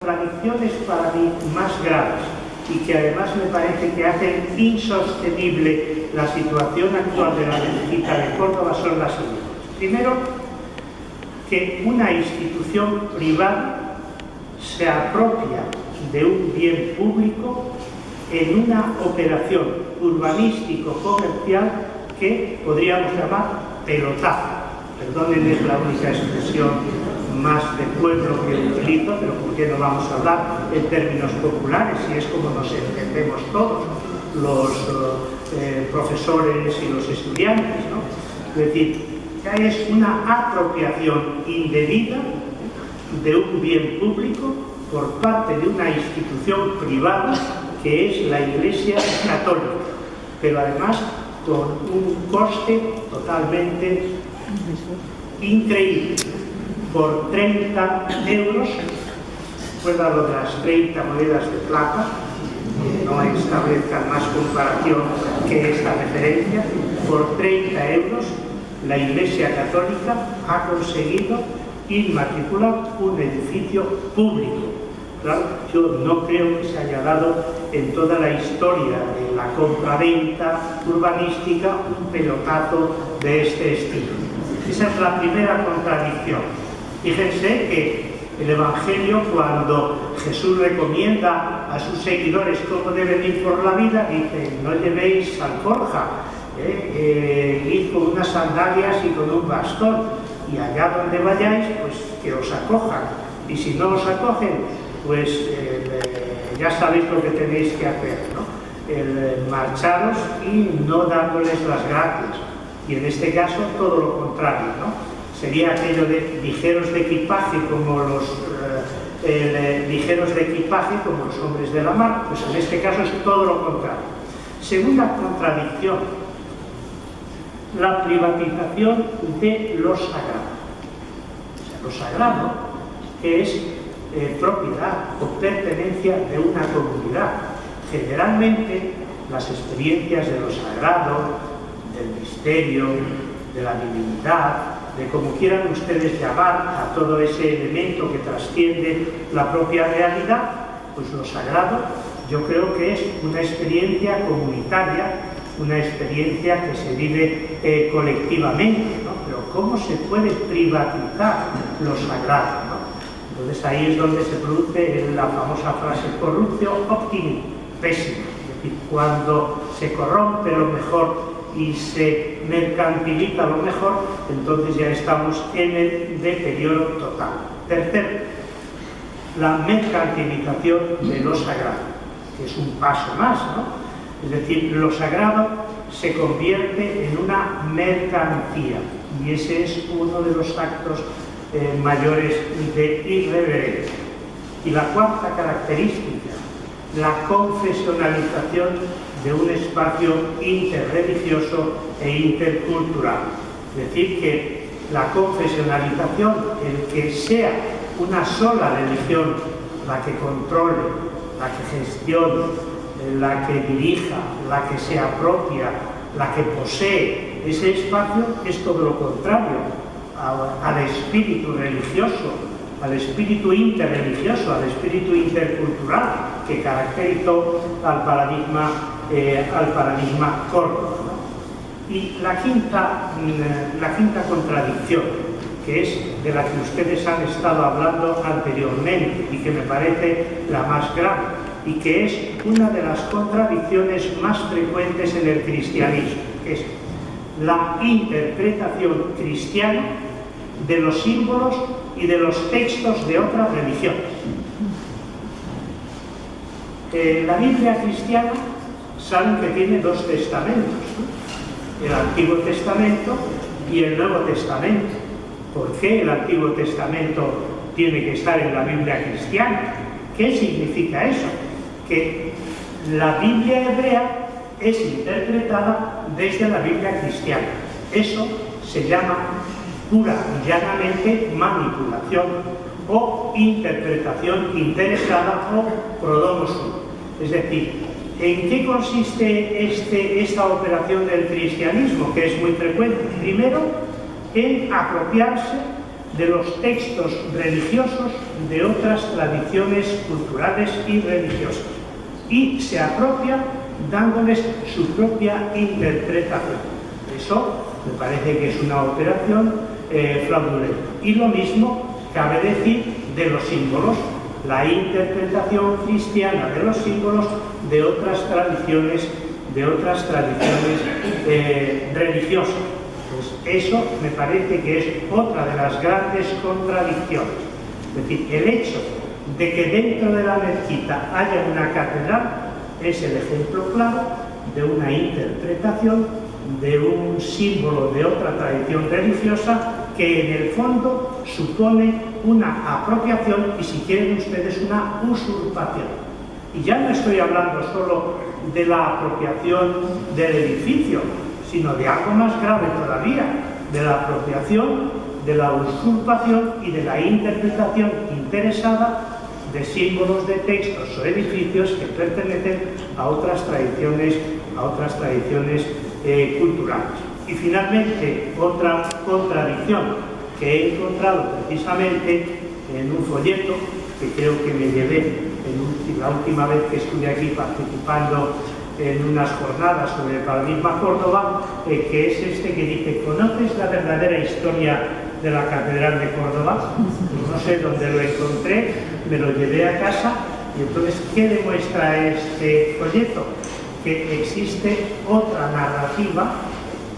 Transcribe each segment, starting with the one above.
contradicciones para mí más graves y que además me parece que hacen insostenible la situación actual de la Mezquita de Córdoba son las siguientes. Primero, que una institución privada se apropia de un bien público en una operación urbanístico-comercial que podríamos llamar pelotazo. Perdonen, es la única expresión más de pueblo que utilizo, pero ¿por qué no vamos a hablar en términos populares? Si es como nos entendemos todos, los profesores y los estudiantes, ¿no? Es decir, que es una apropiación indebida de un bien público por parte de una institución privada que es la Iglesia Católica, pero además con un coste totalmente increíble. Por 30 euros, recuerda lo de las 30 monedas de plata, no establezcan más comparación que esta referencia, por 30 euros la Iglesia Católica ha conseguido inmatricular un edificio público. Claro, yo no creo que se haya dado en toda la historia de la compraventa urbanística un pelotazo de este estilo. Esa es la primera contradicción. Fíjense que el Evangelio, cuando Jesús recomienda a sus seguidores cómo deben ir por la vida, dice: no llevéis alforja, id con unas sandalias y con un bastón, y allá donde vayáis, pues que os acojan, y si no os acogen, pues ya sabéis lo que tenéis que hacer, ¿no? El marcharos y no dándoles las gracias, y en este caso todo lo contrario, ¿no? Sería aquello de ligeros de equipaje como los ligeros de equipaje como los hombres de la mar, pues en este caso es todo lo contrario. Segunda contradicción, la privatización de lo sagrado. O sea, lo sagrado es propiedad o pertenencia de una comunidad. Generalmente las experiencias de lo sagrado, del misterio, de la divinidad, de como quieran ustedes llamar a todo ese elemento que trasciende la propia realidad, pues lo sagrado yo creo que es una experiencia comunitaria, una experiencia que se vive colectivamente, ¿no? Pero ¿cómo se puede privatizar lo sagrado, ¿no? Entonces ahí es donde se produce la famosa frase corruptio optimi, pésimo. Es decir, cuando se corrompe lo mejor y se mercantiliza lo mejor, entonces ya estamos en el deterioro total. Tercero, la mercantilización de lo sagrado, que es un paso más, ¿no? Es decir, lo sagrado se convierte en una mercancía, y ese es uno de los actos mayores de irreverencia. Y la cuarta característica, la confesionalización de un espacio interreligioso e intercultural. Es decir, que la confesionalización, el que sea una sola religión la que controle, la que gestione, la que dirija, la que se apropia, la que posee ese espacio, es todo lo contrario al espíritu religioso, al espíritu interreligioso, al espíritu intercultural que caracterizó al paradigma Córdoba, ¿no? Y la quinta contradicción, que es de la que ustedes han estado hablando anteriormente y que me parece la más grave, y que es una de las contradicciones más frecuentes en el cristianismo, que es la interpretación cristiana de los símbolos y de los textos de otras religiones. La Biblia cristiana saben que tiene dos testamentos, ¿no? El Antiguo Testamento y el Nuevo Testamento. ¿Por qué el Antiguo Testamento tiene que estar en la Biblia cristiana? ¿Qué significa eso? Que la Biblia hebrea es interpretada desde la Biblia cristiana. Eso se llama pura y llanamente manipulación o interpretación interesada o prodomosum. Es decir, ¿en qué consiste esta operación del cristianismo, que es muy frecuente? Primero, en apropiarse de los textos religiosos de otras tradiciones culturales y religiosas y se apropia dándoles su propia interpretación. Eso me parece que es una operación fraudulenta. Y lo mismo cabe decir de los símbolos, la interpretación cristiana de los símbolos de otras tradiciones religiosas. Pues eso me parece que es otra de las grandes contradicciones. Es decir, el hecho de que dentro de la mezquita haya una catedral es el ejemplo claro de una interpretación de un símbolo de otra tradición religiosa que en el fondo supone una apropiación y, si quieren ustedes, una usurpación. Y ya no estoy hablando solo de la apropiación del edificio, sino de algo más grave todavía, de la apropiación, de la usurpación y de la interpretación interesada de símbolos, de textos o edificios que pertenecen a otras tradiciones culturales. Y finalmente, otra contradicción que he encontrado precisamente en un folleto que creo que me llevé la última vez que estuve aquí participando en unas jornadas sobre el paradigma Córdoba, que es este que dice: ¿conoces la verdadera historia de la Catedral de Córdoba? Pues no sé dónde lo encontré, me lo llevé a casa. Y entonces, ¿qué demuestra este folleto? Que existe otra narrativa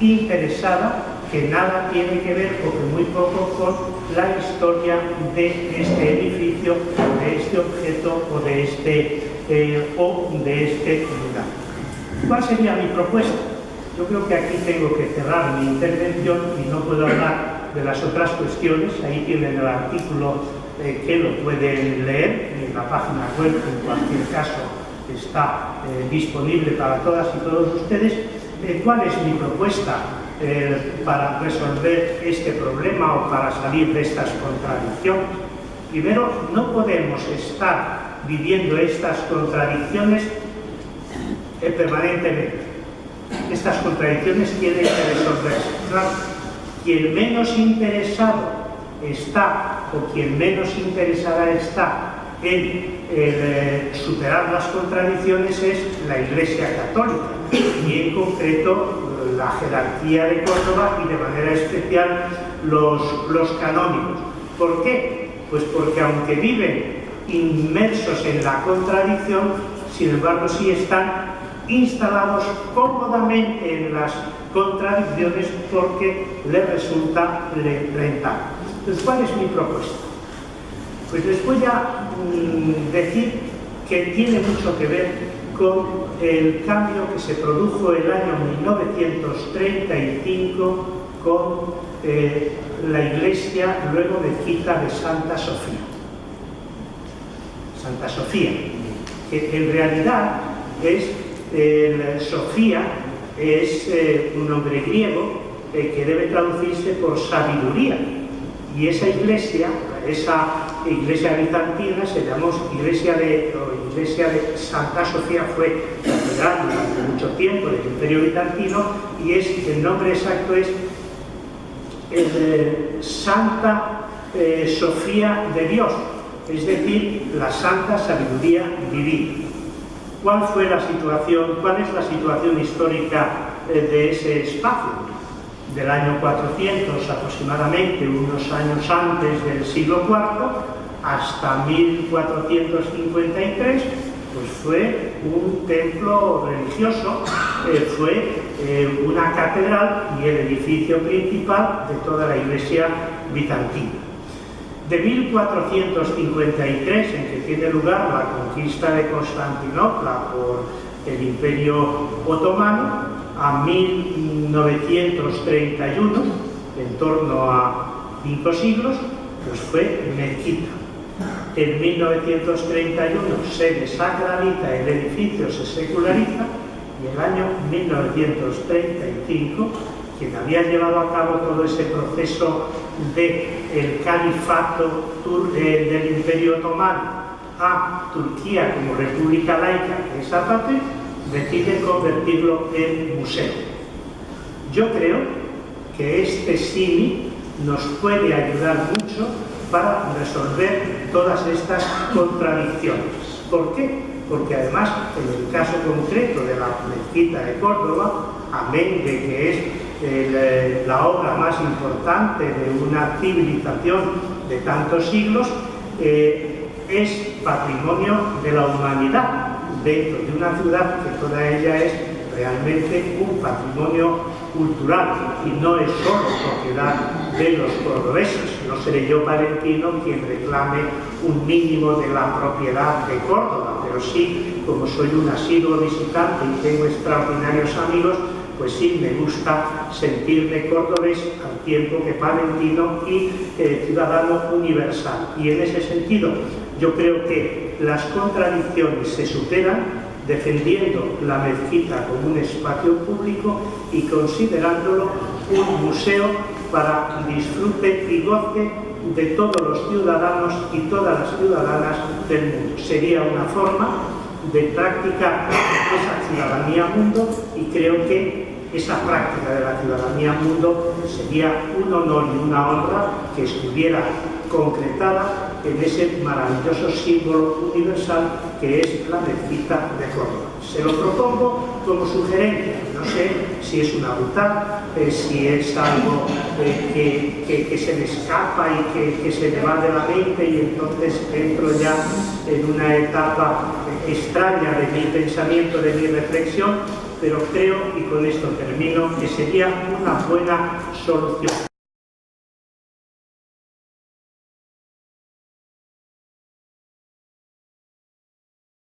interesada que nada tiene que ver, o que muy poco, con la historia de este edificio, de este objeto o de este lugar. ¿Cuál sería mi propuesta? Yo creo que aquí tengo que cerrar mi intervención y no puedo hablar de las otras cuestiones. Ahí tienen el artículo que lo pueden leer en la página web, en cualquier caso está disponible para todas y todos ustedes. ¿Cuál es mi propuesta para resolver este problema o para salir de estas contradicciones? Primero, no podemos estar viviendo estas contradicciones permanentemente. Estas contradicciones tienen que resolverse. Claro, quien menos interesado está, o quien menos interesada está en superar las contradicciones, es la Iglesia Católica, y en concreto la jerarquía de Córdoba y de manera especial los canónigos. ¿Por qué? Pues porque aunque viven inmersos en la contradicción, sin embargo sí están instalados cómodamente en las contradicciones porque les resulta rentable. Entonces, ¿cuál es mi propuesta? Pues les voy a decir que tiene mucho que ver con el cambio que se produjo el año 1935 con la iglesia luego de Quita de Santa Sofía. Santa Sofía, que en realidad es Sofía, es un nombre griego que debe traducirse por sabiduría, y esa iglesia bizantina se llamó iglesia de Santa Sofía, fue catedral durante mucho tiempo del Imperio Bizantino, y el nombre exacto es Santa Sofía de Dios, es decir, la Santa Sabiduría Divina. ¿Cuál fue la situación? ¿Cuál es la situación histórica de ese espacio? Del año 400 aproximadamente, unos años antes del siglo IV, hasta 1453, pues fue un templo religioso, fue una catedral y el edificio principal de toda la iglesia bizantina. De 1453, en que tiene lugar la conquista de Constantinopla por el Imperio Otomano, a 1931, en torno a 5 siglos, pues fue mezquita. En 1931 se desacraliza el edificio, se seculariza, y el año 1935, quien había llevado a cabo todo ese proceso del califato del Imperio Otomano a Turquía como república laica, que es Atatürk, decide convertirlo en museo. Yo creo que este símil nos puede ayudar mucho para resolver todas estas contradicciones. ¿Por qué? Porque además, en el caso concreto de la mezquita de Córdoba, amén de que es la obra más importante de una civilización de tantos siglos, es patrimonio de la humanidad dentro de una ciudad que toda ella es realmente un patrimonio cultural y no es solo propiedad de los cordobeses. No seré yo, Palentino, quien reclame un mínimo de la propiedad de Córdoba, pero sí, como soy un asiduo visitante y tengo extraordinarios amigos, pues sí me gusta sentirme cordobés al tiempo que palentino y ciudadano universal. Y en ese sentido, yo creo que las contradicciones se superan defendiendo la mezquita como un espacio público y considerándolo un museo para disfrute y goce de todos los ciudadanos y todas las ciudadanas del mundo. Sería una forma de practicar esa ciudadanía mundo y creo que esa práctica de la ciudadanía mundo sería un honor y una honra que estuviera concretada en ese maravilloso símbolo universal que es la mezquita de Córdoba. Se lo propongo como sugerencia, no sé si es una brutal, si es algo que se me escapa y que se me va de la mente y entonces entro ya en una etapa extraña de mi pensamiento, de mi reflexión, pero creo, y con esto termino, que sería una buena solución.